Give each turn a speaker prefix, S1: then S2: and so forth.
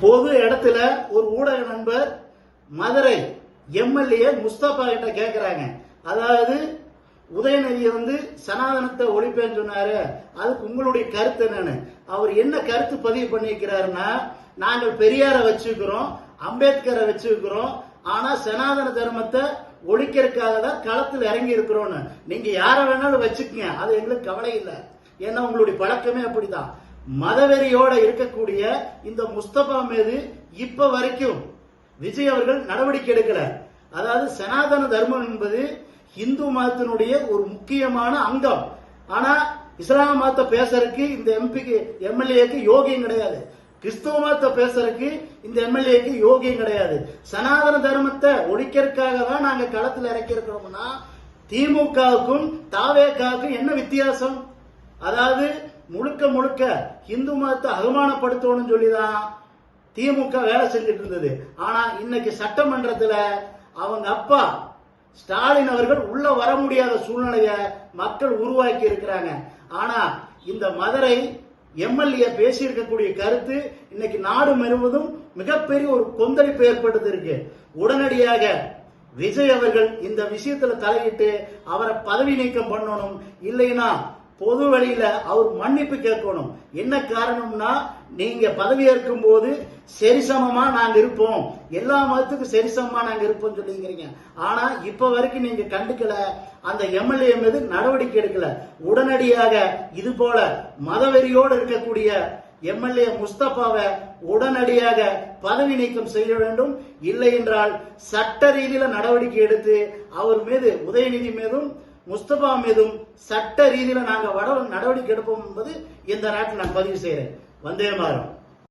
S1: பொது இடத்துல ஒரு ஊடக நண்பர் மதுரை எம்எல்ஏ முஸ்தபா கிட்ட கேட்கிறாங்க, அதாவது உதயநிதியை சனாதனத்தை ஒழிப்பேன்னு சொன்னாரு, அதுக்கு உங்களுடைய கருத்து என்னன்னு. அவர் என்ன கருத்து பதிவு பண்ணிக்கிறாருன்னா, நாங்கள் பெரியாரை வச்சுக்கிறோம், அம்பேத்கரை வச்சுக்கிறோம், ஆனா சனாதன தர்மத்தை ஒழிக்கிறதுக்காக தான் களத்தில் இறங்கி இருக்கிறோம்னு. நீங்க யாரை வேணாலும் வச்சுக்கங்க, அது எங்களுக்கு கவலை இல்லை. ஏன்னா உங்களுடைய பழக்கமே அப்படிதான். மதவெறியோட இருக்கக்கூடிய இந்த முஸ்தபா மீது இப்ப வரைக்கும் விஜய் அவர்கள் நடவடிக்கை எடுக்கல. அதாவது சனாதன தர்மம் என்பது இந்து மதத்தினுடைய ஒரு முக்கியமான அங்கம். ஆனா இஸ்லாம் மதத்தை பேசுறதுக்கு இந்த எம்எல்ஏக்கு யோகியம் கிடையாது. கிறிஸ்துவ மதத்தை பேசுறதுக்கு இந்த எம்எல்ஏக்கு யோகியம் கிடையாது. சனாதன தர்மத்தை ஒழிக்கிறதுக்காக தான் நாங்க களத்தில் இறக்கி இருக்கிறோம்னா, திமுகவுக்கும் தாவேகாவுக்கும் என்ன வித்தியாசம்? அதாவது முழுக்க முழுக்க இந்து மதத்தை அவமானப்படுத்தணும்னு சொல்லிதான் திமுக வேலை செஞ்சுட்டு இருந்தது. ஆனா இன்னைக்கு சட்டமன்றத்துல அவங்க அப்பா ஸ்டாலின் அவர்கள் உள்ள வர முடியாத சூழ்நிலைய மக்கள் உருவாக்கி இருக்கிறாங்க. ஆனா இந்த மதுரை எம்எல்ஏ பேசி இருக்கக்கூடிய கருத்து இன்னைக்கு நாடு முழுவதும் மிகப்பெரிய ஒரு கொந்தளிப்பு ஏற்படுத்தி இருக்கு. உடனடியாக விஜய் அவர்கள் இந்த விஷயத்துல தலையிட்டு அவரை பதவி நீக்கம் பண்ணணும், இல்லைன்னா பொது வழியில அவர் மன்னிப்பு கேட்கணும். என்ன காரணம்னா, நீங்க பதவி ஏற்கும் போது சரிசமமா நாங்க இருப்போம், எல்லா மதத்துக்கும் சரிசமமா நாங்க இருப்போம் சொல்லிங்கிறீங்க. ஆனா இப்ப வரைக்கும் நீங்க கண்டுக்கல, அந்த எம்எல்ஏ மீது நடவடிக்கை எடுக்கல. உடனடியாக இது போல மதவெறியோடு இருக்கக்கூடிய எம்எல்ஏ முஸ்தபாவை உடனடியாக பதவி நீக்கம் செய்ய வேண்டும். இல்லை என்றால் சட்ட ரீதியில நடவடிக்கை எடுத்து அவர் மீது, உதயநிதி மீதும் முஸ்தபா மீதும் சட்ட ரீதியில நாங்க நடவடிக்கை எடுப்போம் என்பது இந்த நாட்டில் நான் பதிவு செய்கிறேன். வந்தே மாறும்.